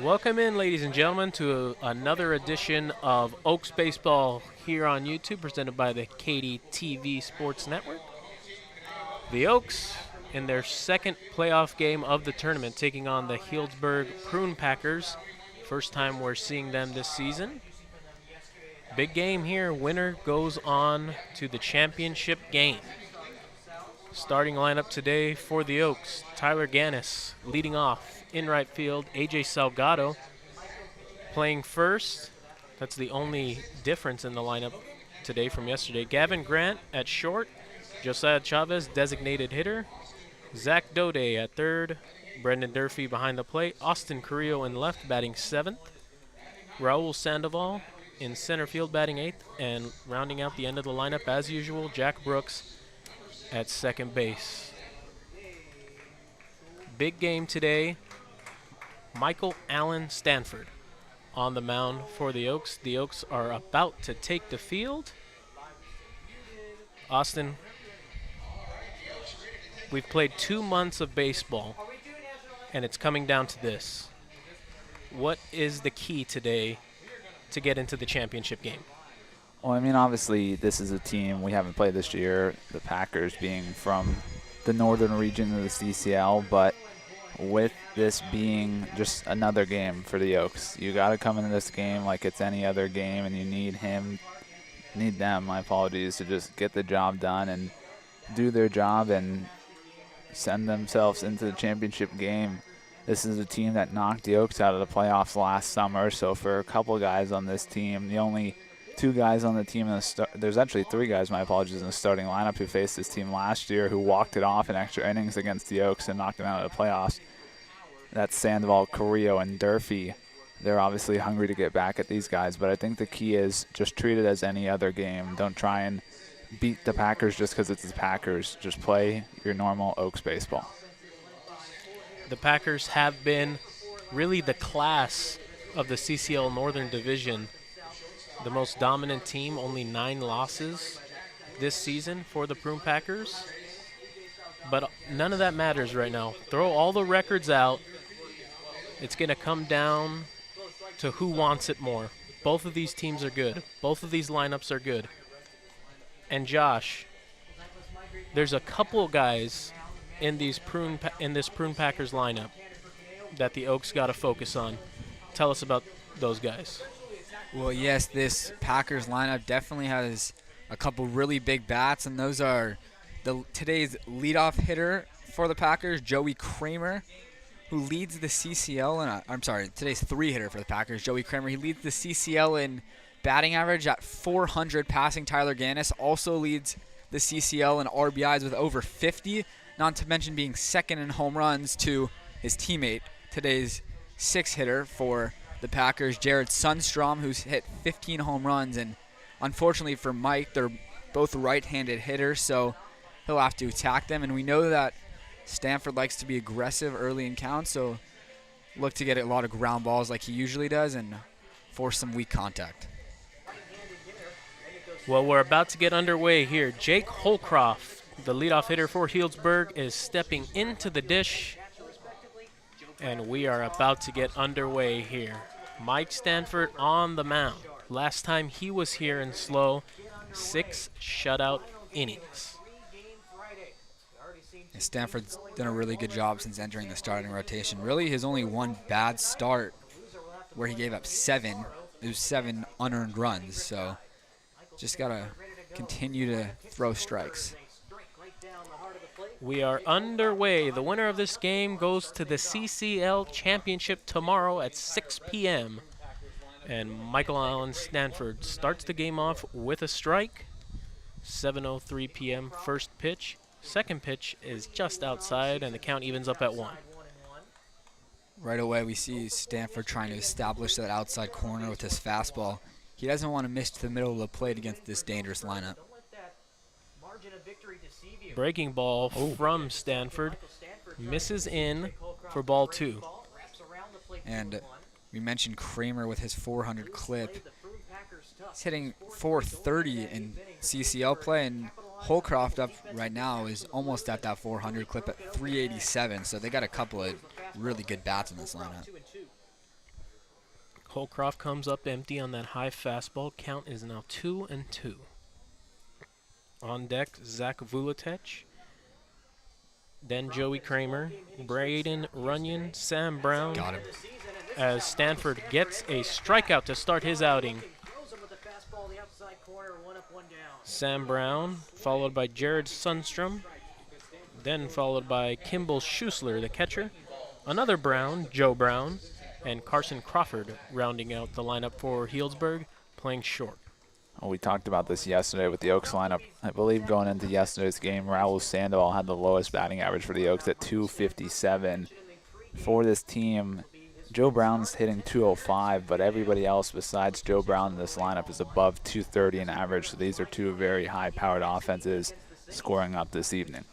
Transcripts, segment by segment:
Welcome in, ladies and gentlemen, to another edition of Oaks Baseball here on YouTube, presented by the KDTV Sports Network. The Oaks, in their second playoff game of the tournament, taking on the Healdsburg Prune Packers. First time we're seeing them this season. Big game here. Winner goes on to the championship game. Starting lineup today for the Oaks: Tyler Ganus leading off in right field, AJ Salgado playing first. That's the only difference in the lineup today from yesterday. Gavin Grant at short, Josiah Chavez designated hitter, Zach Daudet at third, Brendan Durfee behind the plate, Austin Carrillo in left batting seventh, Raul Sandoval in center field batting eighth, and rounding out the end of the lineup as usual, Jack Brooks at second base. Big game today. Michael Allen Stanford on the mound for the Oaks. The Oaks are about to take the field. Austin, we've played 2 months of baseball, and it's coming down to this. What is the key today to get into the championship game? Well, I mean, obviously, this is a team we haven't played this year, the Packers being from the northern region of the CCL, but with this being just another game for the Oaks, you got to come into this game like it's any other game, and you need them, my apologies, to just get the job done and do their job and send themselves into the championship game. This is a team that knocked the Oaks out of the playoffs last summer, so for a couple guys on this team, the only 2 guys on the team, there's actually 3 guys, my apologies, in the starting lineup who faced this team last year who walked it off in extra innings against the Oaks and knocked them out of the playoffs. That's Sandoval, Carrillo, and Durfee. They're obviously hungry to get back at these guys, but I think the key is just treat it as any other game. Don't try and beat the Packers just because it's the Packers. Just play your normal Oaks baseball. The Packers have been really the class of the CCL Northern Division. The most dominant team, only 9 losses this season for the Prune Packers. But none of that matters right now. Throw all the records out. It's going to come down to who wants it more. Both of these teams are good. Both of these lineups are good. And Josh, there's a couple guys in this Prune Packers lineup that the Oaks got to focus on. Tell us about those guys. Well, yes, this Packers lineup definitely has a couple really big bats, and those are today's leadoff hitter for the Packers, Joey Kramer, who leads the CCL. Today's 3 hitter for the Packers, Joey Kramer. He leads the CCL in batting average at 400, passing Tyler Ganus. Also leads the CCL in RBIs with over 50, not to mention being second in home runs to his teammate, today's 6 hitter for the Packers, Jared Sundstrom, who's hit 15 home runs. And unfortunately for Mike, they're both right-handed hitters, so he'll have to attack them. And we know that Stanford likes to be aggressive early in counts, so look to get a lot of ground balls like he usually does and force some weak contact. Well, we're about to get underway here. Jake Holcroft, the leadoff hitter for Healdsburg, is stepping into the dish, and we are about to get underway here. Mike Stanford on the mound. Last time he was here in slow, 6 shutout innings. Stanford's done a really good job since entering the starting rotation. Really, his only one bad start where he gave up 7. It was 7 unearned runs, so just got to continue to throw strikes. We are underway. The winner of this game goes to the CCL Championship tomorrow at 6 p.m. And Michael Allen Stanford starts the game off with a strike. 7:03 p.m. first pitch. Second pitch is just outside, and the count evens up at 1. Right away, we see Stanford trying to establish that outside corner with his fastball. He doesn't want to miss the middle of the plate against this dangerous lineup. Breaking ball from Stanford. Misses in for ball 2. And we mentioned Kramer with his 400 clip. He's hitting 430 in CCL play, and Holcroft up right now is almost at that 400 clip at 387, so they got a couple of really good bats in this lineup. Holcroft comes up empty on that high fastball. Count is now 2-2. On deck, Zach Vuletich. Then Joey Kramer, Braden Runyon, Sam Brown. Got him. As Stanford gets a strikeout to start his outing. Sam Brown, followed by Jared Sundstrom. Then followed by Kimball Schussler, the catcher. Another Brown, Joe Brown. And Carson Crawford rounding out the lineup for Healdsburg, playing short. Well, we talked about this yesterday with the Oaks lineup. I believe going into yesterday's game, Raul Sandoval had the lowest batting average for the Oaks at 257. For this team, Joe Brown's hitting 205, but everybody else besides Joe Brown in this lineup is above 230 in average. So these are two very high-powered offenses scoring up this evening.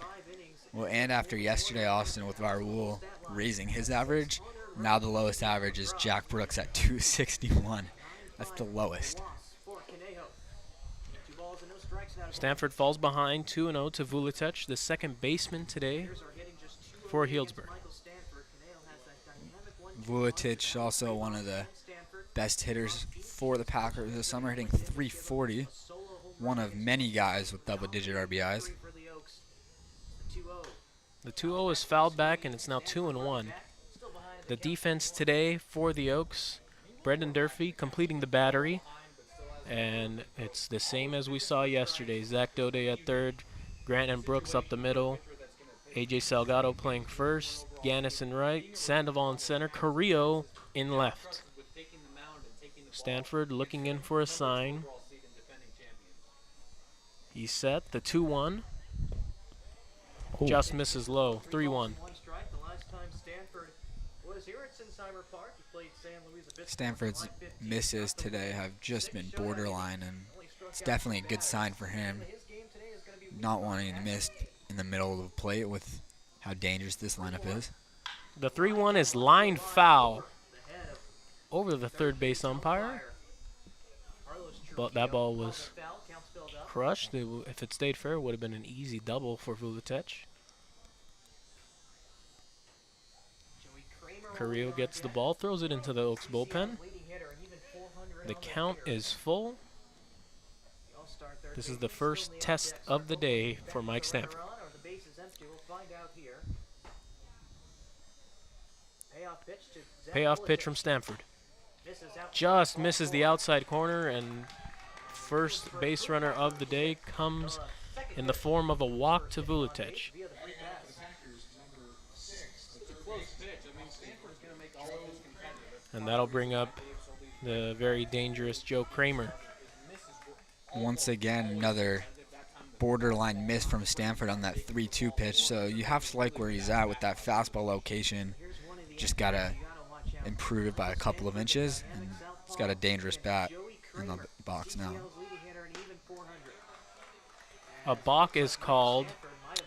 Well, and after yesterday, Austin, with Raul raising his average, now the lowest average is Jack Brooks at 261. That's the lowest. Stanford falls behind 2-0 to Vuletich, the second baseman today for Healdsburg. Vuletich, also one of the best hitters for the Packers this summer, hitting 340. One of many guys with double-digit RBIs. The 2-0 is fouled back, and it's now 2-1. The defense today for the Oaks, Brendan Durfee completing the battery. And it's the same as we saw yesterday. Zach Daudet at third, Grant and Brooks up the middle, A.J. Salgado playing first, Ganus in right, Sandoval in center, Carrillo in left. Stanford looking in for a sign. He's set, the 2-1. Just misses low, 3-1. Stanford's misses today have just been borderline, and it's definitely a good sign for him. Not wanting to miss in the middle of the plate with how dangerous this lineup is. The 3-1 is lined foul over the third base umpire. But that ball was crushed. If it stayed fair, it would have been an easy double for Vuletich. Carrillo gets the ball, throws it into the Oaks bullpen. The count is full. This is the first test of the day for Mike Stanford. Payoff pitch from Stanford. Just misses the outside corner, and first base runner of the day comes in the form of a walk to Vuletich. And that'll bring up the very dangerous Joe Kramer. Once again, another borderline miss from Stanford on that 3-2 pitch. So you have to like where he's at with that fastball location. Just got to improve it by a couple of inches. And he's got a dangerous bat in the box now. A balk is called,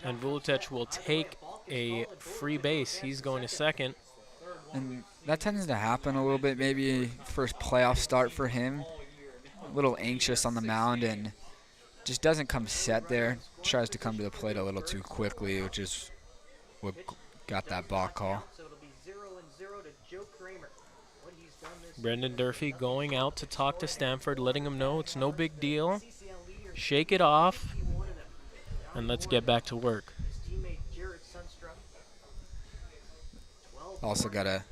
and Vuletich will take a free base. He's going to second. And that tends to happen a little bit, maybe first playoff start for him. A little anxious on the mound and just doesn't come set there. Tries to come to the plate a little too quickly, which is what got that balk call. Brendan Durfee going out to talk to Stanford, letting him know it's no big deal. Shake it off, and let's get back to work. Also got to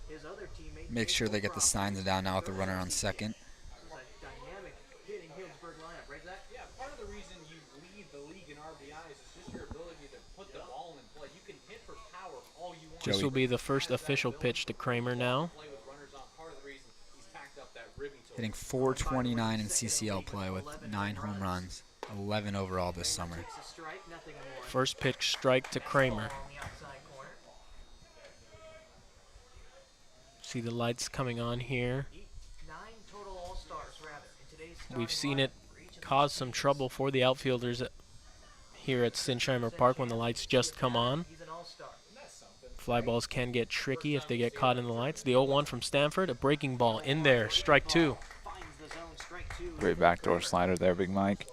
make sure they get the signs down now with the runner on second. Yeah, part of the reason you lead the league in RBIs is just your ability to put the ball in play. You can hit for power all you want. This will be the first official pitch to Kramer now. Hitting .429 in CCL play with 9 home runs, 11 overall this summer. First pitch strike to Kramer. See the lights coming on here. We've seen it cause some trouble for the outfielders here at Sinsheimer Park when the lights just come on. Fly balls can get tricky if they get caught in the lights. The 0-1 from Stanford, a breaking ball in there, strike 2. Great backdoor slider there, Big Mike.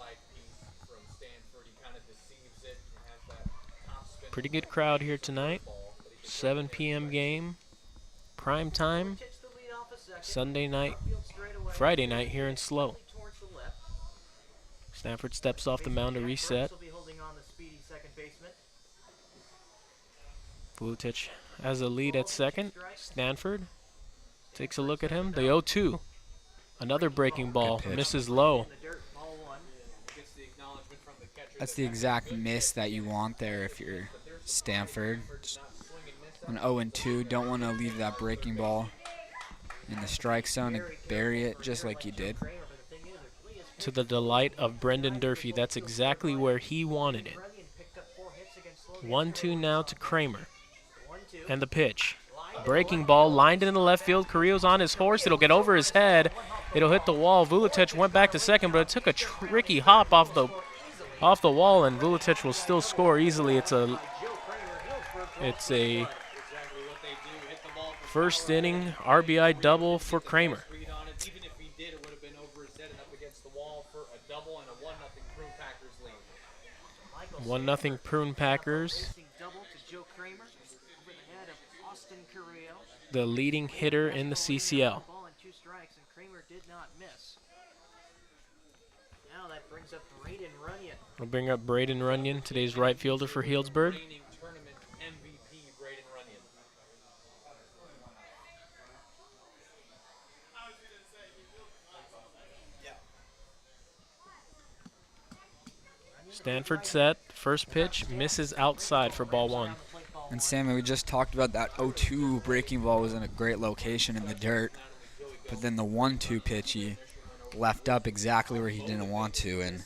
Pretty good crowd here tonight. 7 p.m. game. Prime time. Sunday night, Friday night here in Slow. Stanford steps off the mound to reset. Vuletic has a lead at second. Stanford takes a look at him. The 0-2. Another breaking ball. Misses low. That's the exact miss that you want there if you're Stanford. On 0-2, don't want to leave that breaking ball in the strike zone and bury it just like you did. To the delight of Brendan Durfee, that's exactly where he wanted it. 1-2 now to Kramer. And the pitch. Breaking ball lined into left field. Carrillo's on his horse. It'll get over his head. It'll hit the wall. Vuletic went back to second, but it took a tricky hop off the wall, and Vuletic will still score easily. It's a first inning RBI double for Kramer. 1-0 Prune Packers. The leading hitter in the CCL. We'll bring up Braden Runyon, today's right fielder for Healdsburg. Stanford set, first pitch, misses outside for ball 1. And Sammy, we just talked about that 0-2 breaking ball was in a great location in the dirt. But then the 1-2 pitch, he left up exactly where he didn't want to, and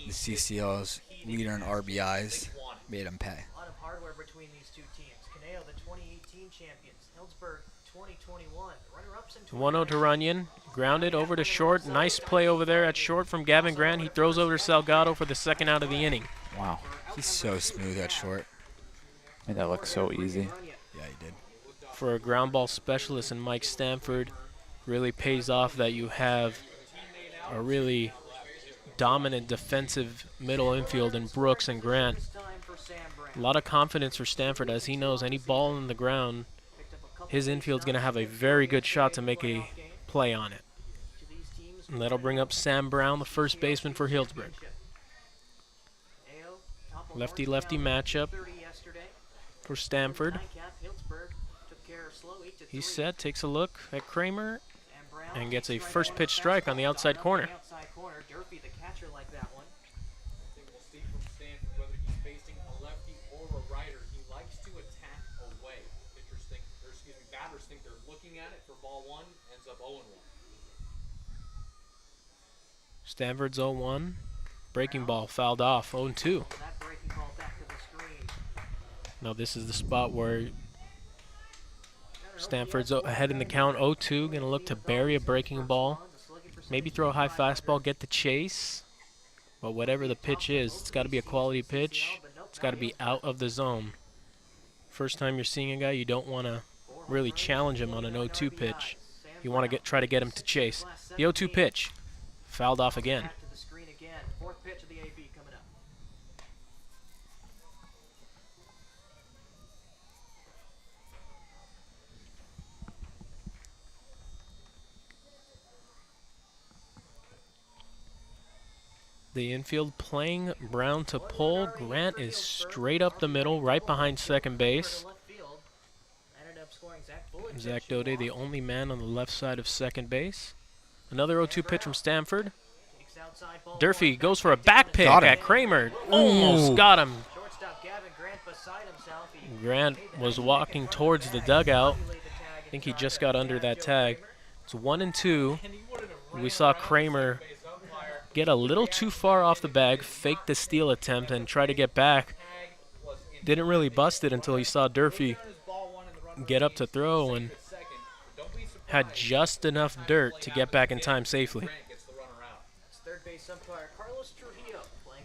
the CCL's leader in RBIs made him pay. A lot of hardware between these two teams. Conejo, the 2018 champions. Healdsburg, 2021. Runner-ups in 1-0 to Runyon. Grounded over to short. Nice play over there at short from Gavin Grant. He throws over to Salgado for the second out of the inning. Wow. He's so smooth at short. Made that look so easy. Yeah, he did. For a ground ball specialist in Mike Stanford, really pays off that you have a really dominant defensive middle infield in Brooks and Grant. A lot of confidence for Stanford, as he knows any ball in the ground, his infield's going to have a very good shot to make a play on it. And that'll bring up Sam Brown, the first baseman for Healdsburg. Lefty-lefty matchup for Stanford. He's set, takes a look at Kramer, and gets a first pitch strike on the outside corner. Durfee, the catcher, like that one. I think we'll see from Stanford whether he's facing a lefty or a righter. He likes to attack away. Batters think they're looking at it for ball 1, ends up 0-1. Stanford's 0-1. Breaking ball fouled off, 0-2. That breaking ball back to the screen. Now this is the spot where Stanford's ahead in the count, 0-2. Going to look to bury a breaking ball. Maybe throw a high fastball, get the chase. But whatever the pitch is, it's got to be a quality pitch. It's got to be out of the zone. First time you're seeing a guy, you don't want to really challenge him on an 0-2 pitch. You want to try to get him to chase. The 0-2 pitch, fouled off again. Back to the screen again. Fourth pitch of the AB coming up. The infield playing Brown to pull. Grant is straight up the middle, right behind second base. Zach Daudet, the only man on the left side of second base. Another 0-2 pitch from Stanford. Durfee goes for a back pick at Kramer. Almost got him. Grant was walking towards the dugout. I think he just got under that tag. It's 1-2. We saw Kramer get a little too far off the bag, fake the steal attempt, and try to get back. Didn't really bust it until he saw Durfee get up to throw and had just enough dirt to get back in time safely.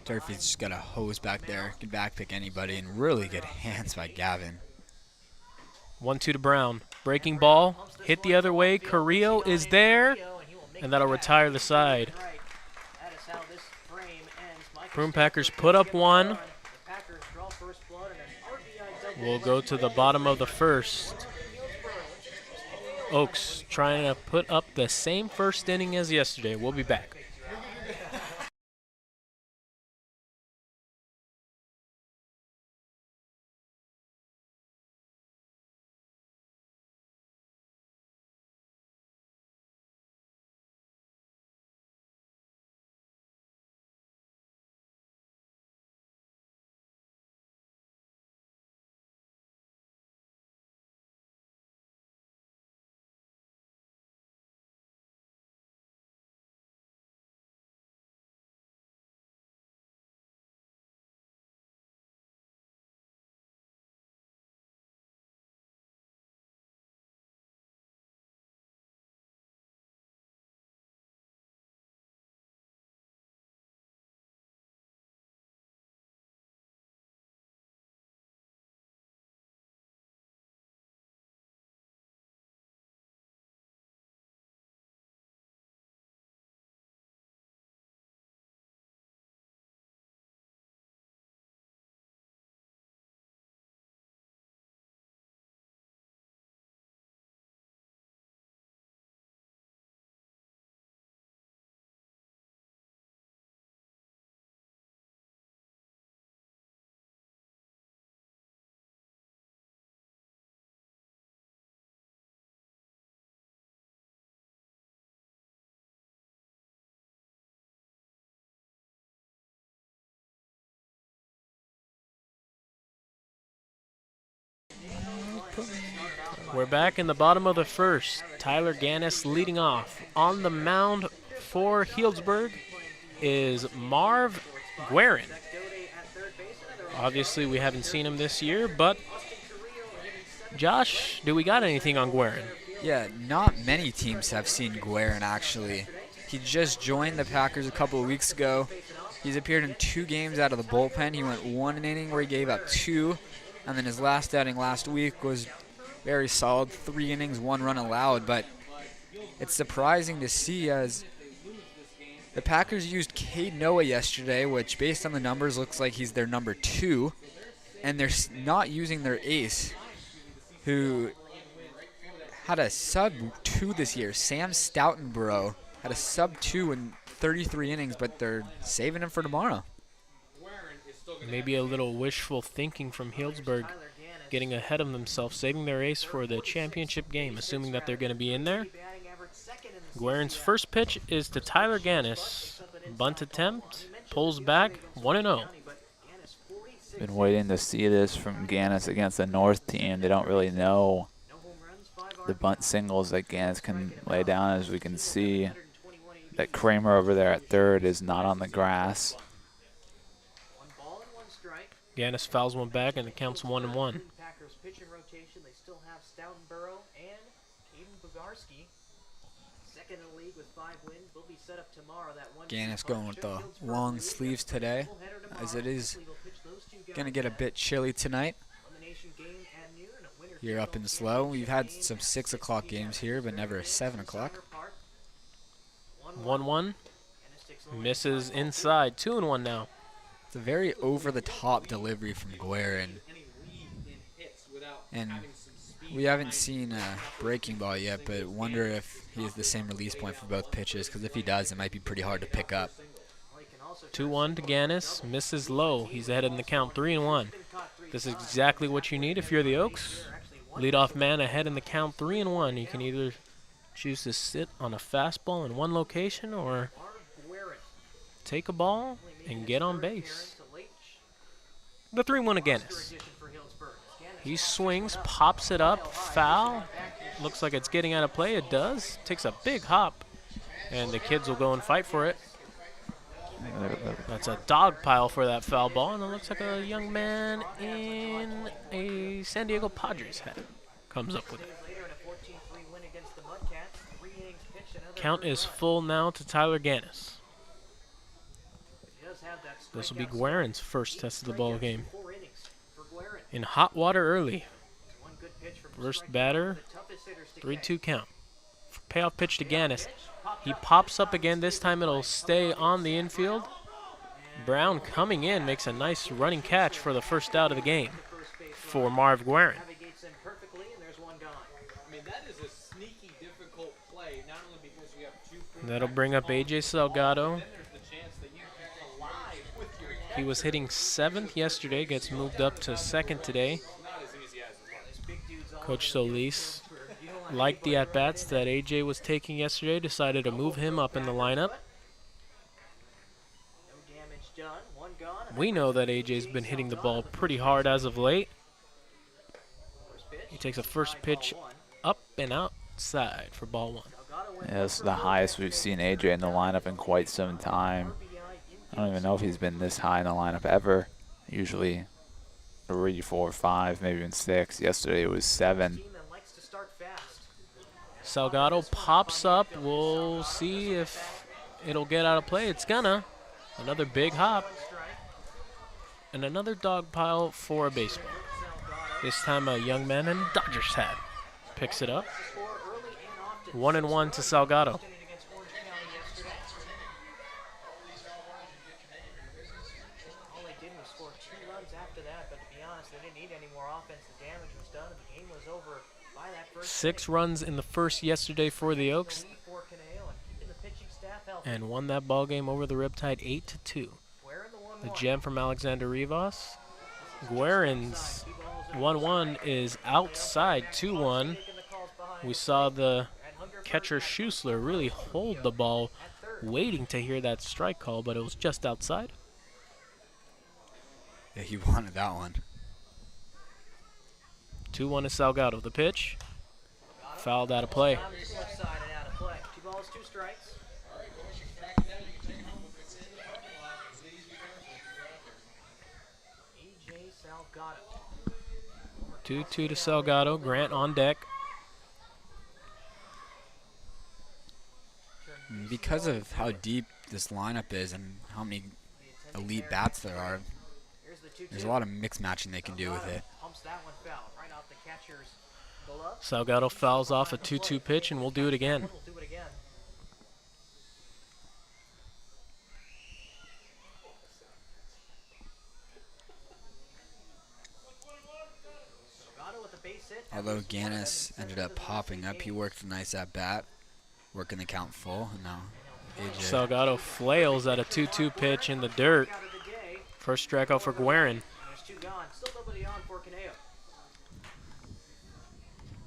Durfee's just got a hose back there, can back pick anybody, and really good hands by Gavin. 1-2 to Brown. Breaking ball, hit the other way. Carrillo is there, and that'll retire the side. Prune Packers put up 1. We'll go to the bottom of the first. Oaks trying to put up the same first inning as yesterday. We'll be back. We're back in the bottom of the first. Tyler Ganus leading off. On the mound for Healdsburg is Marv Guerin. Obviously, we haven't seen him this year, but Josh, do we got anything on Guerin? Yeah, not many teams have seen Guerin, actually. He just joined the Packers a couple of weeks ago. He's appeared in 2 games out of the bullpen. He went 1 inning where he gave up 2, and then his last outing last week was very solid, 3 innings, 1 run allowed. But it's surprising to see as the Packers used Cade Noah yesterday, which based on the numbers looks like he's their number 2, and they're not using their ace, who had a sub-2 this year. Sam Stoutenborough had a sub-2 in 33 innings, but they're saving him for tomorrow. Maybe a little wishful thinking from Healdsburg, getting ahead of themselves, saving their ace for the championship game, assuming that they're going to be in there. Guerin's first pitch is to Tyler Ganus. Bunt attempt, pulls back, 1-0. Been waiting to see this from Ganus against the North team. They don't really know the bunt singles that Ganus can lay down. As we can see, that Kramer over there at third is not on the grass. Ganus fouls one back, and it counts 1-1. Packers pitching rotation. They still have Stoutenborough and Caden Bogarski. Second in the league with 5 wins. They'll be set up tomorrow. That one. Ganus going with the long sleeves today, as it is going to get a bit chilly tonight. You're up and slow. We've had some 6 o'clock games here, but never a 7 o'clock. 1-1. Misses inside. 2-1 now. It's a very over-the-top delivery from Guerin. And we haven't seen a breaking ball yet, but wonder if he has the same release point for both pitches, because if he does, it might be pretty hard to pick up. 2-1 to Ganus. Misses low. He's ahead in the count, 3-1. This is exactly what you need if you're the Oaks. Leadoff man ahead in the count, 3-1. You can either choose to sit on a fastball in one location or take a ball and get on base. The 3-1 to Ganus. He swings, pops it up, foul. Looks like it's getting out of play. It does. Takes a big hop, and the kids will go and fight for it. That's a dog pile for that foul ball, and it looks like a young man in a San Diego Padres hat comes up with it. Count is full now to Tyler Ganus. This will be Guerin's first test of the ball game. In hot water early. First batter, 3-2 count. Payoff pitch to Ganus. He pops up again. This time it'll stay on the infield. Brown coming in makes a nice running catch for the first out of the game for Marv Guerin. I mean, that is a sneaky That'll bring up AJ Salgado. He was hitting 7th yesterday, gets moved up to 2nd today. Coach Solis liked the at-bats that AJ was taking yesterday, decided to move him up in the lineup. We know that AJ's been hitting the ball pretty hard as of late. He takes a first pitch up and outside for ball 1. Yeah, this is the highest we've seen AJ in the lineup in quite some time. I don't even know if he's been this high in the lineup ever. Usually 3, 4, 5, maybe even 6. Yesterday it was 7. Salgado pops up. We'll see if it'll get out of play. It's gonna. Another big hop. And another dog pile for a baseball. This time a young man in a Dodgers hat picks it up. 1-1 to Salgado. Six runs in the first yesterday for the Oaks, and won that ball game over the Riptide 8-2. The gem from Alexander Rivas. Guerin's 1-1 is outside 2-1. We saw the catcher Schussler really hold the ball, waiting to hear that strike call, but it was just outside. Yeah, he wanted that one. 2-1 is Salgado. The pitch. Fouled out of play. 2 balls, 2 strikes. 2-2 to Salgado. Grant on deck. Because of how deep this lineup is and how many elite bats there are, there's a lot of mix matching they can do with it. Salgado fouls off a 2-2 pitch, and we'll do it again. Although Ganus ended up popping up, he worked a nice at bat, working the count full, and now AJ. Salgado flails at a 2-2 pitch in the dirt. First strikeout for Guerin.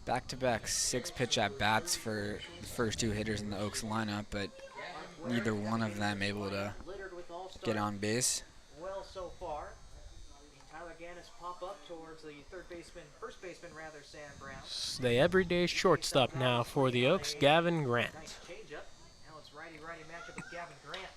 Back-to-back 6-pitch at-bats for the first 2 hitters in the Oaks lineup, but neither one of them able to get on base. Well, so far, Tyler Ganus pop up towards the first baseman rather, Sam Brown. The everyday shortstop now for the Oaks, Gavin Grant. Now it's righty-righty matchup with Gavin Grant.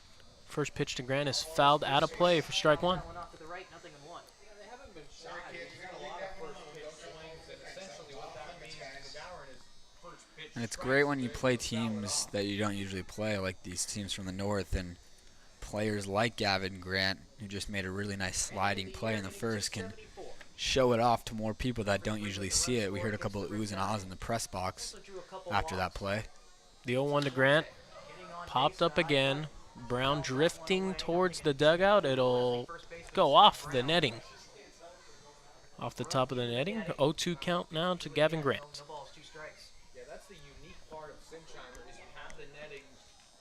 First pitch to Grant is fouled out of play for strike 1. Off to the right, 0-1. They haven't been shy. They've got a lot of first pitch swings, and essentially what that means is McGowan is first pitch. And it's great when you play teams that you don't usually play, like these teams from the north, and players like Gavin Grant, who just made a really nice sliding play in the first, can show it off to more people that don't usually see it. We heard a couple of oohs and ahs in the press box after that play. The 0-1 to Grant. Popped up again. Brown drifting towards the dugout. It'll go off the netting. Off the top of the netting. 0-2 count now to Gavin Grant. Yeah, that's the unique part of Simsheimer is you have the netting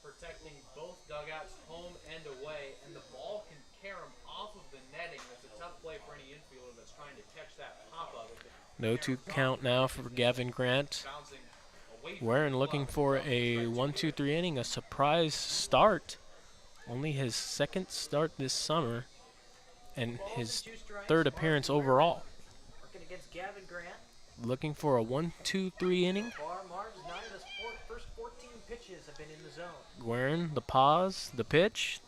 protecting both dugouts, home and away, and the ball can carry them off of the netting. That's a tough play for any infielder that's trying to catch that pop of it. No 2 count now for Gavin Grant. Warren looking for a 1-2-3 inning, a surprise start. Only his 2nd start this summer and his 3rd appearance overall. Working against Gavin Grant. Looking for a 1-2-3 inning. Far margins, 9 of his first 14 pitches have been in the zone. Guerin, the pause, the pitch.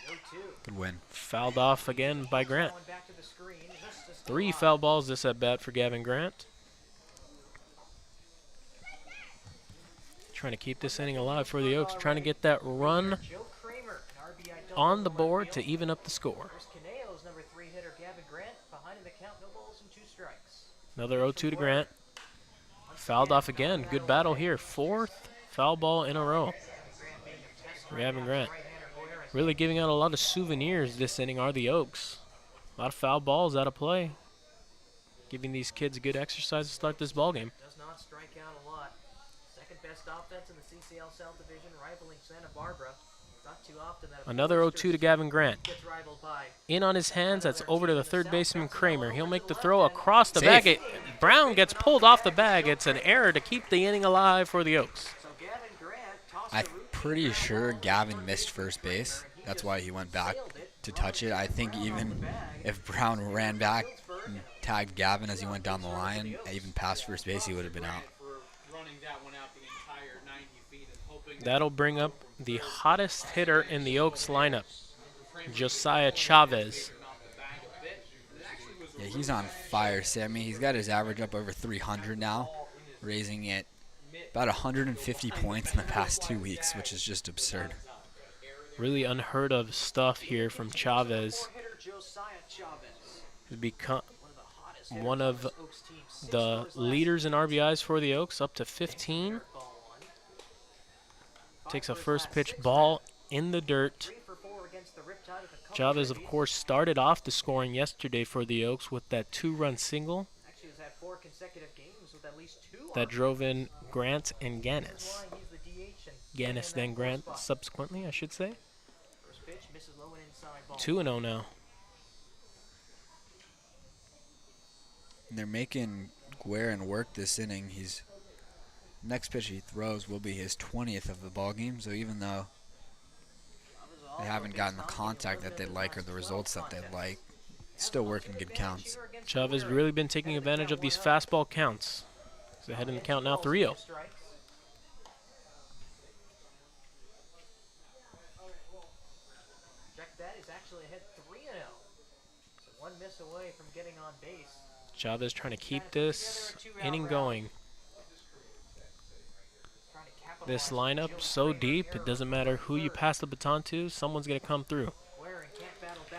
0-2. Good win. Fouled off again by Grant. Going back to the screen. 3 foul balls this at bat for Gavin Grant. Trying to keep this inning alive for the Oaks. Trying to get that run on the board to even up the score. Conejo's number 3 hitter Gavin Grant behind in the count, no balls and 2 strikes. Another 0-2 to Grant. Fouled off again. Good battle here. 4th foul ball in a row for Gavin Grant. Really giving out a lot of souvenirs this inning are the Oaks. A lot of foul balls out of play. Giving these kids a good exercise to start this ball game. Does not strike out a lot. 2nd best offense in the CCL South Division, rivaling Santa Barbara. Not too often that Another 0-2 to Gavin Grant. gets rivaled by In on his hands, that's over to the third baseman Kramer. He'll make the throw across the bag. Brown gets pulled off the bag. It's an error to keep the inning alive for the Oaks. So Gavin Grant tossed I'm the root pretty sure Gavin missed first base. That's why he went back to touch it. I think even if Brown ran back and tagged Gavin as he went down the line, even past first base, he would have been out. That'll bring up the hottest hitter in the Oaks lineup, Josiah Chavez. Yeah, he's on fire, Sammy. He's got his average up over 300 now, raising it about 150 points in the past 2 weeks, which is just absurd. Really unheard of stuff here from Chavez. hitter Josiah Chavez. He's become One of the hottest one of the leaders in RBIs for the Oaks, up to 15. Takes a first pitch ball in the dirt. Chavez, of course, started off the scoring yesterday for the Oaks with that 2-run single Actually has had 4 consecutive games with at least 2 that drove in Grant and Ganus. He's the DH and Ganus then Grant subsequently, I should say. first pitch misses low and inside ball. 2-0 now. And they're making Guerin work this inning. Next pitch he throws will be his 20th of the ball game. So even though they haven't gotten the contact that they'd like or the results that they'd like, still working good counts. Chavez really been taking advantage of these fastball counts. He's ahead in the count now, 3-0. Check that, he's actually ahead 3-0. So 1 miss away from getting on base. Chavez trying to keep this inning going. This lineup so deep, it doesn't matter who you pass the baton to, someone's going to come through.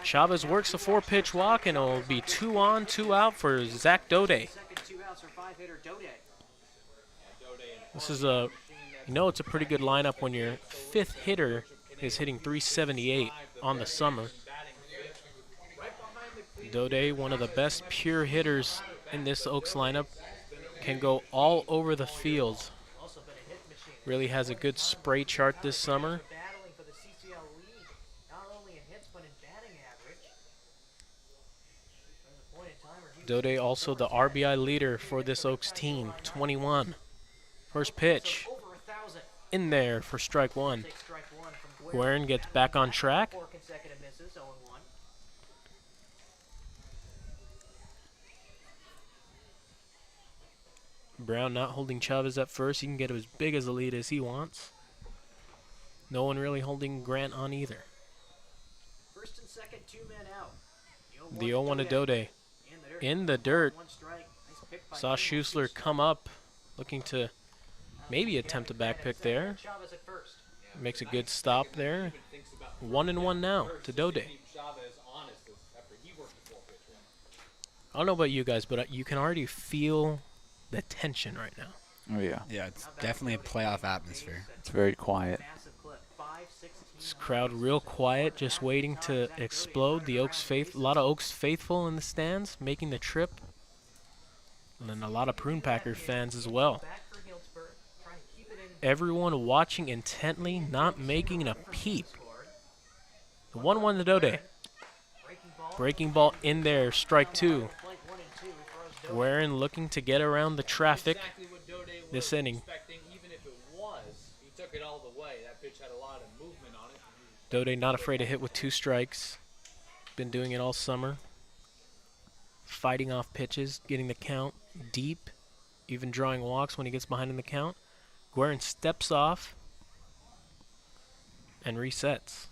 Chavez works a 4-pitch walk, and it'll be 2 on, 2 out for Zach Daudet. This is it's a pretty good lineup when your 5th hitter is hitting 378 on the summer. Daudet, one of the best pure hitters in this Oaks lineup, can go all over the field. Really has a good spray chart this summer. Daudet also the RBI leader for this Oaks team, 21. First pitch in there for strike 1. Guerin gets back on track. Brown not holding Chavez at first. He can get as big as a lead as he wants. No one really holding Grant on either. First and second, 2 men out. The 0-1 to Daudet. In the dirt. Saw Schuessler come up, looking to maybe attempt a back pick there. Makes a good stop there. 1-1 now to Daudet. I don't know about you guys, but you can already feel the tension right now. Oh, yeah. Yeah, it's definitely a playoff atmosphere. It's very quiet. This crowd real quiet, just waiting to explode. The Oaks a lot of Oaks faithful in the stands, making the trip. And then a lot of Prune Packers fans as well. Everyone watching intently, not making a peep. The 1-1 to Daudet. Breaking ball in there, strike 2. Guerin looking to get around the traffic this inning. Daudet not afraid to hit with 2 strikes. Been doing it all summer. Fighting off pitches, getting the count deep, even drawing walks when he gets behind in the count. Guerin steps off and resets.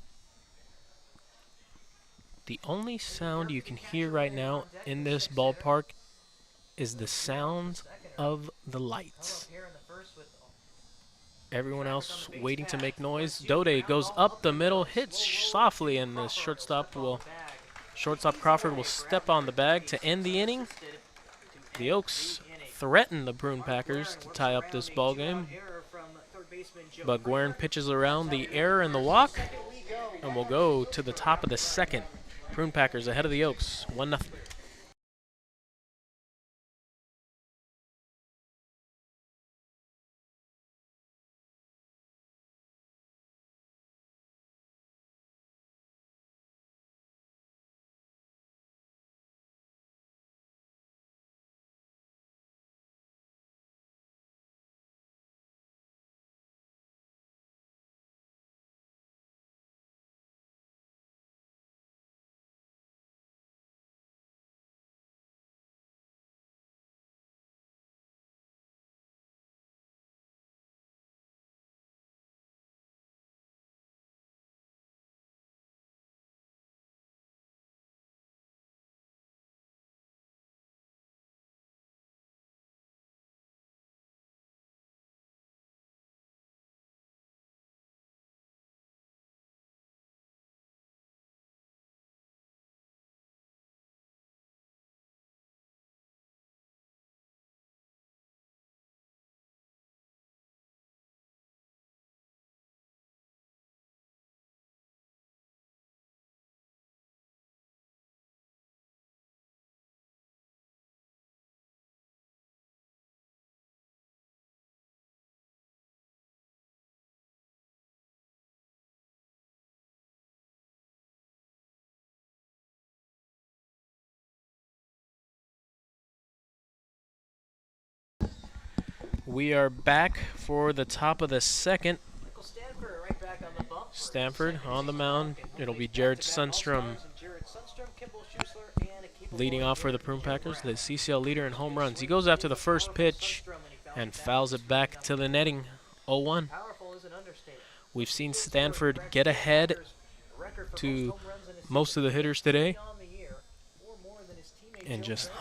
The only sound you can hear right now in this ballpark is the sound of the lights. Everyone else waiting to make noise. Daudet goes up the middle, hits softly, and the shortstop Crawford will step on the bag to end the inning. The Oaks threaten the Prune Packers to tie up this ball game, but Guerin pitches around the error and the walk, and we'll go to the top of the 2nd. Prune Packers ahead of the Oaks, 1-0. We are back for the top of the second. Michael Stanford right back on the bump. Stanford on the mound. It'll be Jared Sundstrom leading off for the Prune Packers, the CCL leader in home runs. He goes after the first pitch and fouls it back to the netting, 0-1. We've seen Stanford get ahead to most of the hitters today and just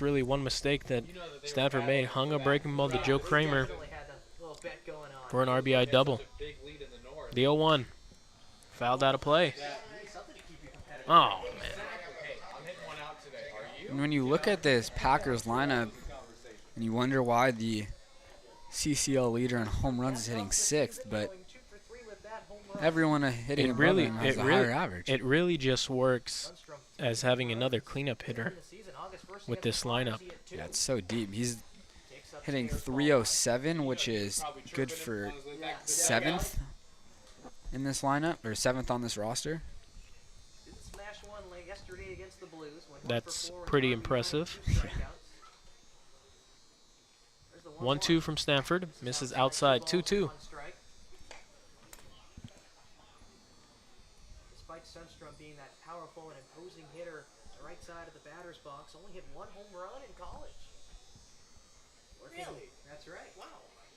really one mistake that Stanford made, hung a breaking ball to Joe Kramer for an RBI double. The 0-1 fouled out of play. Oh, man. And when you look at this Packers lineup, and you wonder why the CCL leader in home runs is hitting 6th, but everyone hitting above him has a higher average. It really just works as having another cleanup hitter with this lineup. Yeah, it's so deep. He's hitting 307, which is good for 7th in this lineup, or 7th on this roster. That's pretty impressive. 1-2 from Stanford. Misses outside. 2-2. Despite Sundstrom being that powerful and imposing hitter, the right side of the batter's box only hit 1 home run in college. Really? That's right. Wow.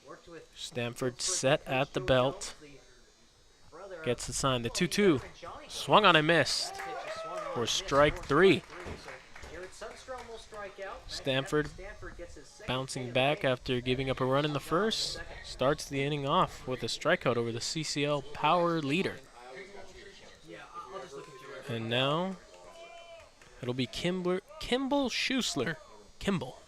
Worked with Stanford set at the belt. Gets the sign. The 2-2. Swung on and missed for strike 3. Stanford bouncing back after giving up a run in the first. Starts the inning off with a strikeout over the CCL power leader. And now it'll be Kimball Schusler. Kimball.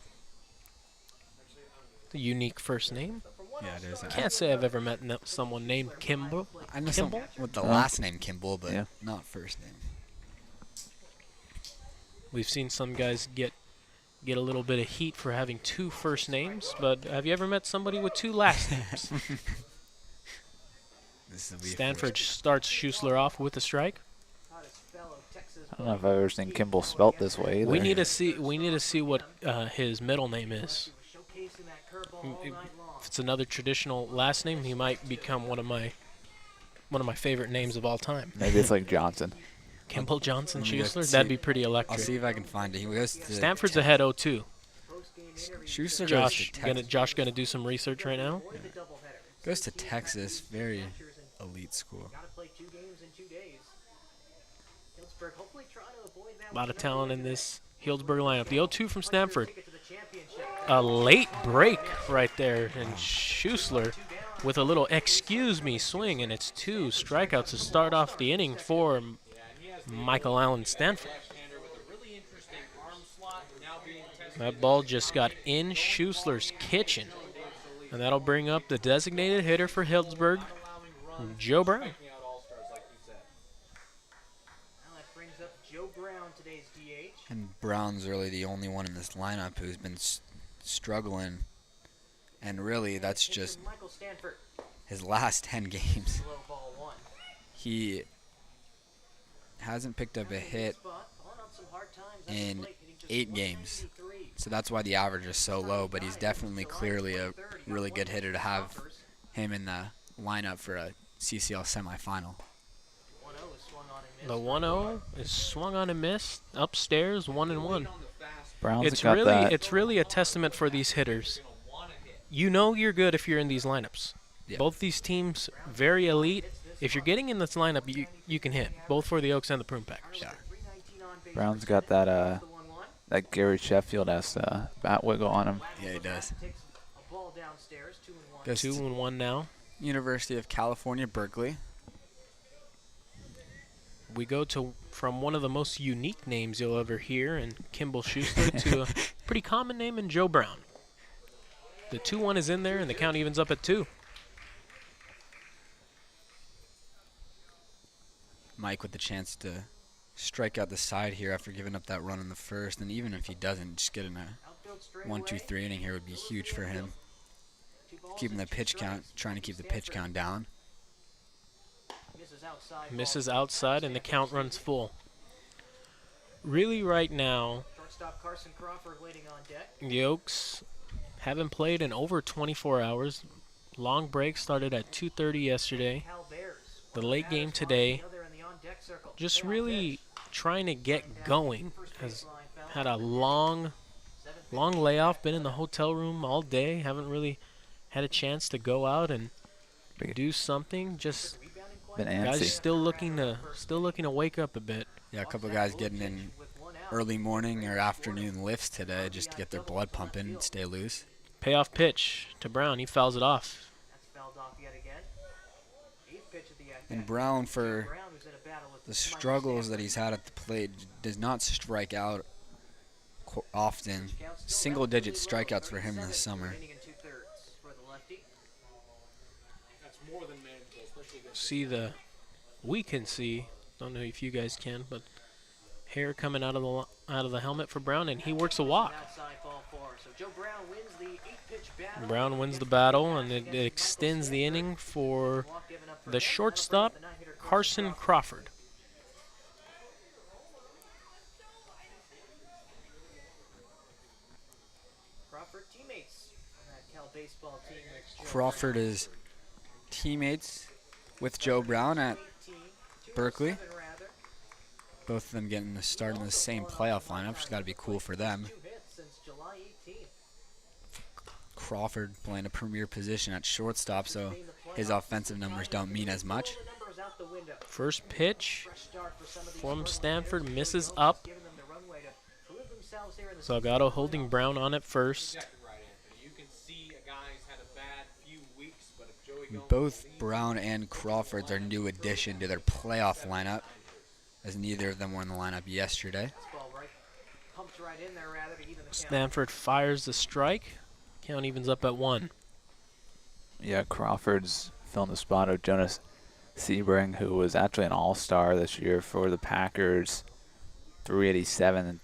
The unique first name. Yeah, it is. Can't say I've ever met someone named Kimball. I know Kimball? someone with the last name Kimball, but Yeah. not first name. We've seen some guys get a little bit of heat for having 2 first names, but have you ever met somebody with 2 last names? Stanford starts Schusler off with a strike. I don't know if I've ever seen Kimball spelt this way either. We need to see what his middle name is. If it's another traditional last name, he might become one of my favorite names of all time. Maybe it's like Johnson. Kimball Johnson Let me Schusler. see. That'd be pretty I'll electric. see if I can find it. He goes to Stanford's ahead 0-2. Schuster Josh gonna do some research right now. goes to Texas, very elite school. A lot of talent in this Healdsburg lineup. The 0-2 from Stanford. A late break right there, and Schusler with a little excuse me swing, and it's 2 strikeouts to start off the inning for Michael Allen Stanford. That ball just got in Schusler's kitchen, and that'll bring up the designated hitter for Healdsburg, Joe Brown. And Brown's really the only one in this lineup who's been struggling, and really that's just his last 10 games. He hasn't picked up a hit in 8 games, so that's why the average is so low, but he's definitely clearly a really good hitter to have him in the lineup for a CCL semifinal. The 1-0 is swung on and missed. Upstairs, 1-1. Brown's It's got that. it's really a testament for these hitters. You know you're good if you're in these lineups. Yeah. Both these teams very elite. If you're getting in this lineup, you can hit, both for the Oaks and the Prune Packers. Yeah. Brown's got that that Gary Sheffield-esque bat wiggle on him. Yeah, he does. Goes 2-1 now. University of California, Berkeley. We go from one of the most unique names you'll ever hear in Kimball Schusler to a pretty common name in Joe Brown. The 2-1 is in there, and the count evens up at 2. Mike with the chance to strike out the side here after giving up that run in the first, and even if he doesn't, just getting a 1-2-3 inning here would be huge for him. Keeping the pitch count, trying to keep the pitch count down. Misses outside, and the count runs full. Really, right now, the Oaks Haven't played in over 24 hours. Long break started at 2:30 yesterday. Cal Bears. The One late batters game marked today. the other in the on-deck circle. Just Payoff really pitch. trying to get going. Has First baseline foul had a for long seventh pitch. layoff, been in the hotel room all day. Haven't really had a chance to go out and do something. Just Been guys antsy. still looking to wake up a bit. Yeah, a couple of guys getting in early morning or afternoon lifts today just to get their blood pumping and stay loose. Payoff pitch to Brown. He fouls it off. That's fouled off yet again. Eighth pitch at the at-bat. And Brown, for Brown, who's in a battle with the struggles that he's had at the plate, does not strike out often. Single-digit strikeouts for him this summer. Inning and 2/3 for the lefty. We can see. Don't know if you guys can, but hair coming out of the helmet for Brown, and he works a walk. Outside ball four. So Joe Brown wins the 8-pitch battle. Brown wins the battle, and it extends the inning for Walk given up for the him. shortstop, The no-hitter Carson Crawford. Crawford teammates on that Cal baseball team. That's Joe Crawford is teammates with Joe Brown at 18, Berkeley. 207 rather. Both of them getting the start in the same playoff lineup, which has got to be cool for them. 2 hits since July 18th. Crawford playing a premier position at shortstop, so his offensive numbers don't mean as much. The numbers out the window. First pitch Fresh start for some of these from early Stanford, hitters. misses Joey Oaks up. giving them the runway to prove themselves here in the Salgado holding Brown on at first. Exactly right, Anthony. You can see a guy's had a bad few weeks, but if Joey Gomes Both believes- Brown and Crawford are new addition to their playoff lineup, as neither of them were in the lineup yesterday. Ball right, pumped right in there rather to even the count. Stanford fires the strike. Count evens up at 1. Yeah, Crawford's filling the spot of Jonas Sebring, who was actually an all-star this year for the Packers. 387,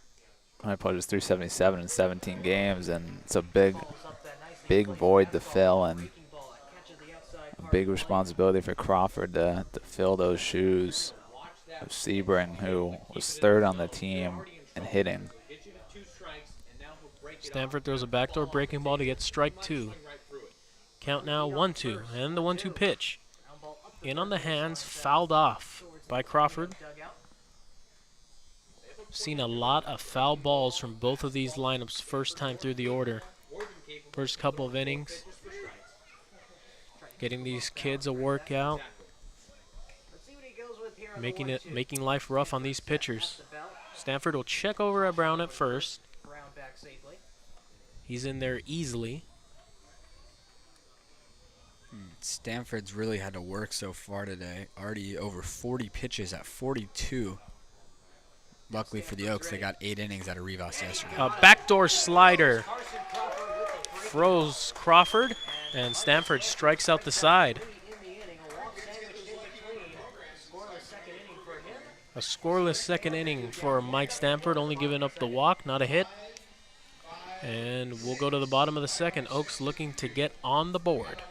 I apologize, 377 in 17 games, and it's a big void to fill, and a big responsibility for Crawford to fill those shoes of Sebring, who was third on the team in hitting. Get you to 2 strikes, and now he'll break it Stanford throws a backdoor breaking ball to get strike 2. right through it. Count now 1-2, and the 1-2 pitch. In on the hands, fouled off by Crawford. Seen a lot of foul balls from both of these lineups first time through the order. First couple of innings. Getting these kids a workout, Let's see what he goes with here on the making life rough on these pitchers. the belt. Stanford will check over at Brown at first. Brown back safely. He's in there easily. Stanford's really had to work so far today. Already over 40 pitches at 42. Luckily for the Oaks, they got 8 innings out of Rivas yesterday. A backdoor slider Carson Crawford with the break throws Crawford, and Stanford strikes out the side. in the inning. A walk sandwiched in between. Scoreless second inning for him. A scoreless second inning for Mike Stanford, only giving up the walk, not a hit. And we'll go to the bottom of the second. Oaks looking to get on the board.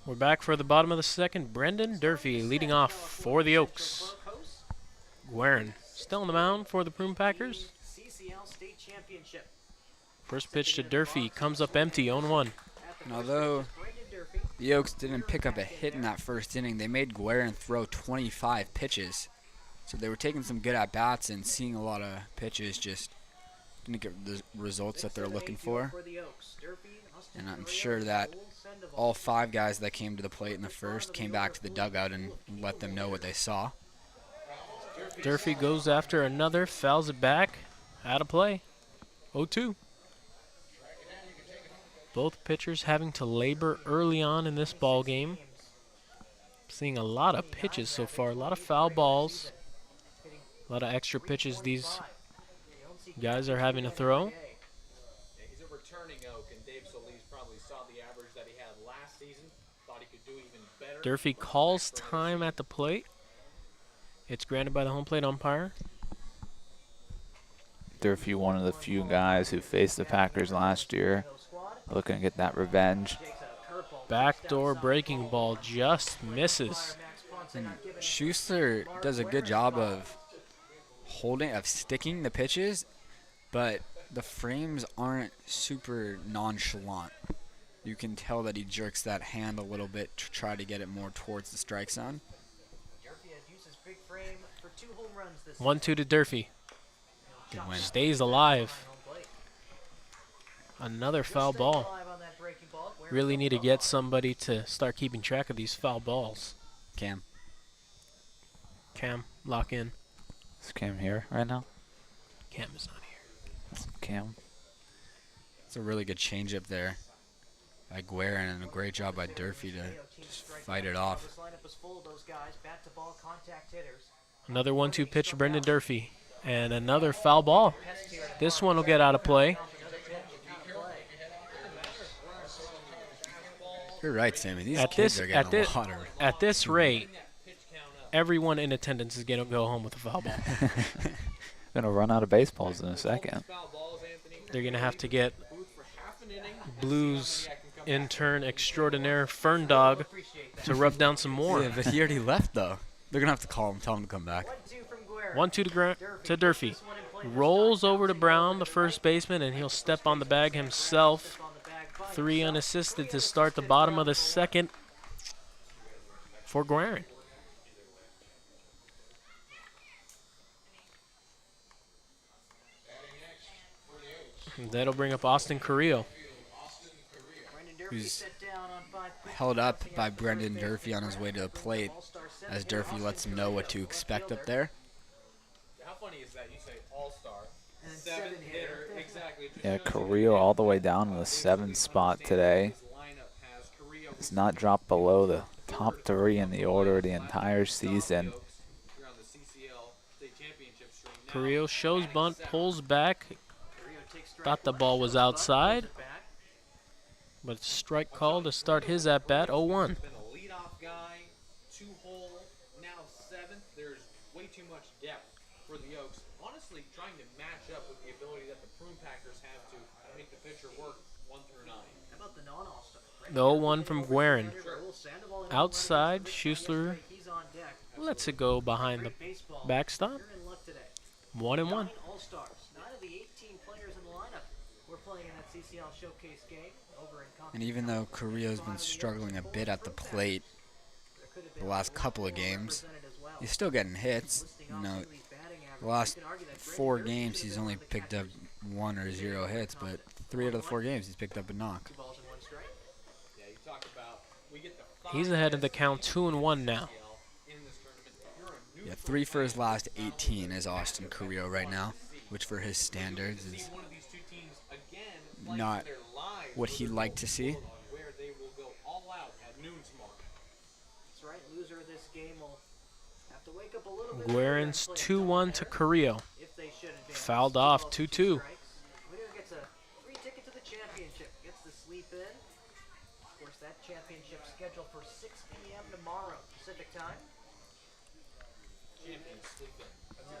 We're back for the bottom of the second. Brendan Durfee leading off for the Oaks. Guerin still on the mound for the Prune Packers. CCL State Championship. First pitch to Durfee comes up empty, 0-1. And although the Oaks didn't pick up a hit in that first inning, they made Guerin throw 25 pitches. So they were taking some good at-bats and seeing a lot of pitches, just didn't get the results that they're looking for. And I'm sure that all 5 guys that came to the plate in the first came back to the dugout and let them know what they saw. Durfee goes after another, fouls it back, out of play, 0-2. Both pitchers having to labor early on in this ball game. Seeing a lot of pitches so far, a lot of foul balls, a lot of extra pitches these guys are having to throw. Yeah, he's a returning Oak, and Dave Solis probably saw the average that he had last season, thought he could do even better. Durfee calls time at the plate. It's granted by the home plate umpire. Durfee, one of the few guys who faced the Packers last year, looking to get that revenge. Backdoor breaking ball just misses. And Schuster does a good job of sticking the pitches, but the frames aren't super nonchalant. You can tell that he jerks that hand a little bit to try to get it more towards the strike zone. 1-2 to Durfee. Good win. Stays alive. Another foul ball. Really need to get somebody to start keeping track of these foul balls. Cam. Cam, lock in. Is Cam here right now? Cam is not here. Cam. It's a really good changeup there by Guerin, and a great job by Durfee to just fight it off. Another 1-2 pitch to Brendan Durfee. And another foul ball. This one will get out of play. You're right, Sammy. These kids are getting a lot of... At this rate, everyone in attendance is going to go home with a foul ball. Going to run out of baseballs in a second. They're going to have to get Blues intern extraordinaire Fern Dog to rub down some more. Yeah, but he already left, though. They're going to have to call him, tell him to come back. 1-2 to Durfee. Rolls over to Brown, the first baseman, and he'll step on the bag himself. 3 unassisted to start the bottom of the second for Guerin. That'll bring up Austin Carrillo, who's held up by Brendan Durfee on his way to the plate, as Durfee lets him know what to expect up there. How funny is that? You say all-star, 7th hitter, exactly. Yeah, Carrillo all the way down in the 7th spot today. It's not dropped below the top 3 in the order the entire season. Carrillo shows bunt, pulls back. Thought the ball was outside, but it's a strike call to start his at-bat, 0-1. Been a leadoff guy, 2-hole, now 7th. There's way too much depth for the Oaks. Honestly, trying to match up with the ability that the Prune Packers have to make the pitcher work 1 through 9. How about the non-all-star? The 0-1 from Guerin. Outside, Schuster lets it go behind the backstop. 1-1. And even though Carrillo's been struggling a bit at the plate the last couple of games, he's still getting hits. You know, the last 4 games he's only picked up 1 or 0 hits, but 3 out of the 4 games he's picked up a knock. He's ahead of the count, 2-1 now. Yeah, 3 for his last 18 is Austin Carrillo right now, which for his standards is not what he'd like to see. Guerin's 2-1 to Carrillo. Fouled off, 2-2. Scheduled for 6 p.m. tomorrow, Pacific time.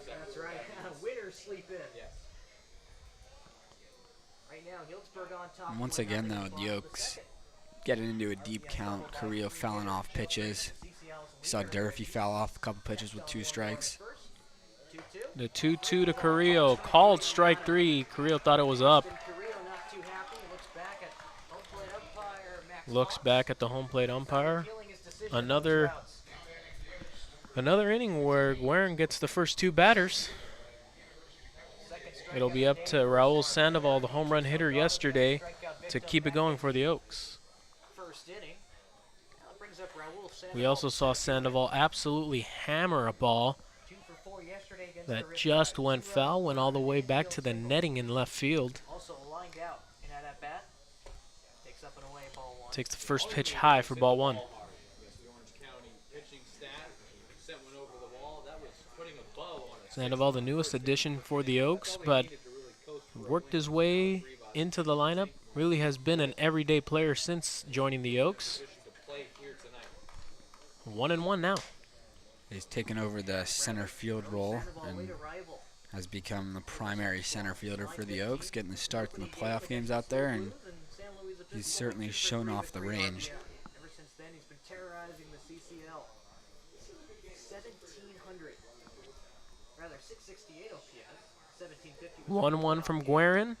That's right. Winners sleep in. Yes. Right now, Healdsburg on top. And once again, though, the Oaks getting into a deep count. Carrillo fouling off pitches. Saw Durfee foul off a couple pitches with 2 strikes. The 2-2 to Carrillo. Called strike 3. Carrillo thought it was up. Looks back at the home plate umpire. Another inning where Guerin gets the first 2 batters. It'll be up to Raul Sandoval, the home run hitter yesterday, to keep it going for the Oaks. We also saw Sandoval absolutely hammer a ball that just went foul, went all the way back to the netting in left field. Takes the first pitch high for ball 1. Sandoval, the newest addition for the Oaks, but worked his way into the lineup. Really has been an everyday player since joining the Oaks. 1-1 now. He's taken over the center field role and has become the primary center fielder for the Oaks, getting the starts in the playoff games out there, and he's certainly shown off the range. Ever since then, he's been terrorizing the CCL. 1,700. Rather, 668 OPS. 1,750. 1-1 from Guerin.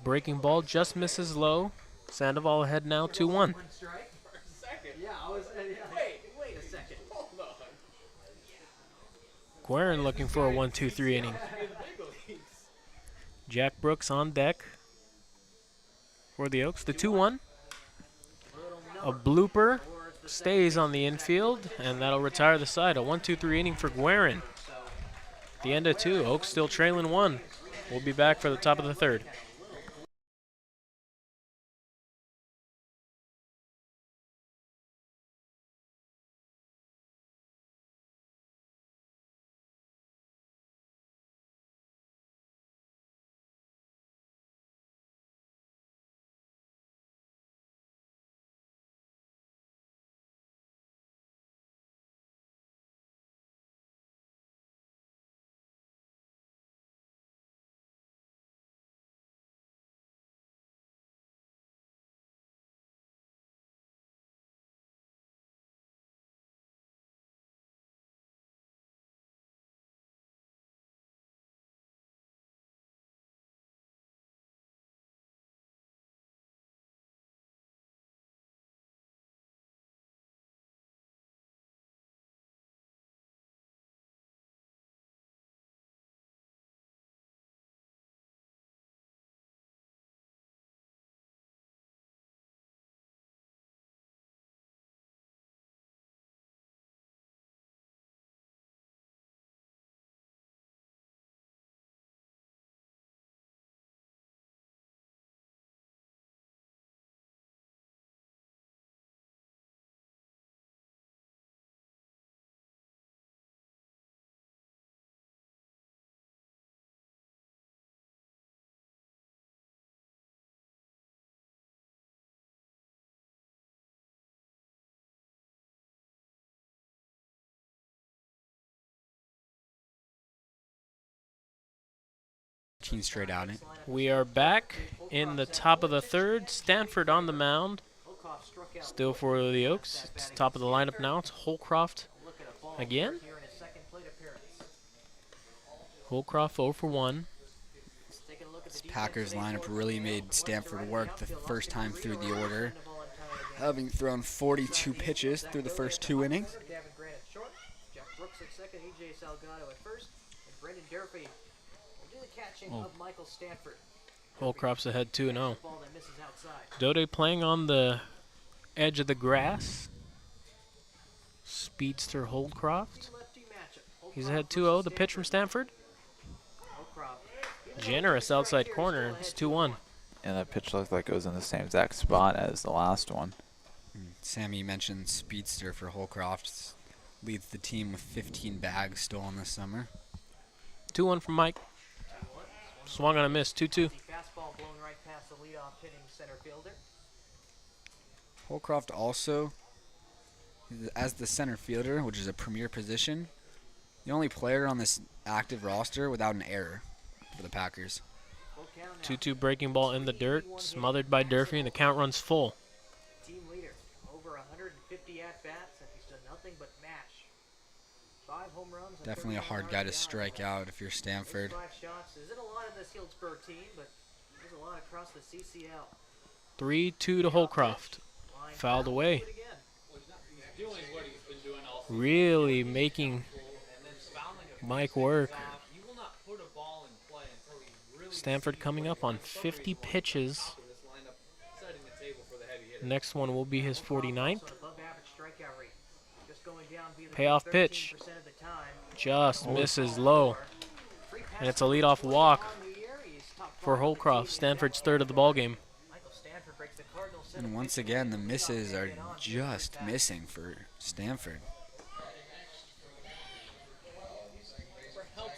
Breaking ball just misses low. Sandoval ahead now 2-1. Yeah, wait a second. Guerin looking for a 1-2-3 inning. Jack Brooks on deck for the Oaks. The 2-1. A blooper stays on the infield, and that'll retire the side. A 1-2-3 inning for Guerin. The end of 2. Oaks still trailing 1. We'll be back for the top of the 3rd. Straight out it. We are back in the top of the 3rd. Stanford on the mound. Still for the Oaks. It's top of the lineup now. It's Holcroft again. Holcroft 0 for 1. This Packers lineup really made Stanford work the first time through the order, having thrown 42 pitches through the first 2 innings. Gavin Grant at short. Jeff Brooks at second. EJ Salgado at first. And Brendan Durfee will do the catching of Michael Stanford. Holcroft's ahead 2-0. Ball that misses outside. Daudet playing on the edge of the grass. Speedster Holcroft. Lefty matchup. He's ahead 2-0. The pitch from Stanford. Generous outside corner. It's 2-1. And that pitch looks like it was in the same exact spot as the last one. Sammy mentioned Speedster for Holcroft. Leads the team with 15 bags stolen this summer. 2-1 from Mike. Swung on a miss. 2-2. Fastball blown right past the leadoff hitting center fielder. Holcroft also, as the center fielder, which is a premier position, the only player on this active roster without an error for the Packers. 2-2 breaking ball in the dirt, smothered by Durfee, and the count runs full. Team lead at-bats, and he's done nothing but mash. 5 home runs. And Definitely a 39 hard guy to RBIs. strike out if you're Stanford. 5 shots isn't a lot in this Healdsburg team, but there's a lot across the CCL. 3-2 to Holcroft. Line Fouled foul, away. do it again. He's doing what he's been doing all season. Really making And then fouling a Mike work. He will not put a ball in play until he really Stanford sees coming what up he on wants. 50 pitches. Top of this lineup, setting the table for the heavy hitter. Next one will be his 49th. Also an above-average strikeout rate. Just going down via the Payoff 13% pitch. of the time. Just misses low. And it's a leadoff walk for Holcroft, Stanford's third of the ball game. And once again, the misses are just missing for Stanford.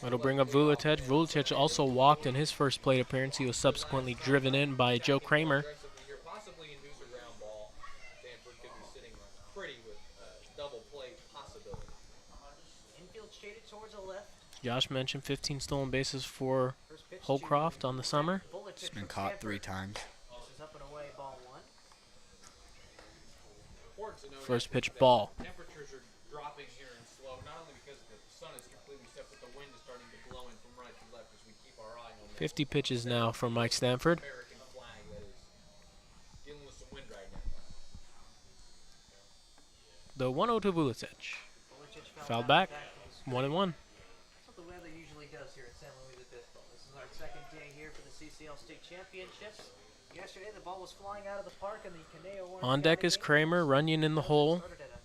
It'll bring up Vuletic. Vuletic also walked in his first plate appearance. He was subsequently driven in by Joe Kramer. Here, possibly induce a ground ball. Stanford could be sitting pretty with double play possibility. Infield shaded towards the left. Josh mentioned 15 stolen bases for Holcroft on the summer. He's been caught 3 times. This is up and away, ball 1. Important to note First that pitch ball. temperatures are dropping here in slow, not only because the sun is completely set, but the wind is starting to blow in from right to left as we keep our eye on the 50 pitches now from Mike Stanford. American flag that is dealing with some wind right now. The 1-0 to Vuletic. Fouled back. 1-1. That's what the weather usually does here at San Luis Obispo. This is our second day here for the CCL State Championships. Yesterday, the ball was flying out of the park in the Conejo Orange On deck County is game. Kramer, Runyon in the hole. Started at a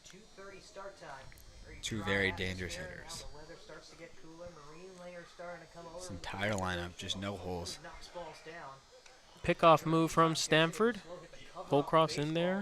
2:30 start time. Very 2 dry very dangerous atmosphere. hitters. Now the weather starts to get cooler. Marine layers starting to come over. This entire lineup, just no holes. Knocks balls down. Pickoff move from Stanford. Slow hit the cover off Holcroft's in baseball. there.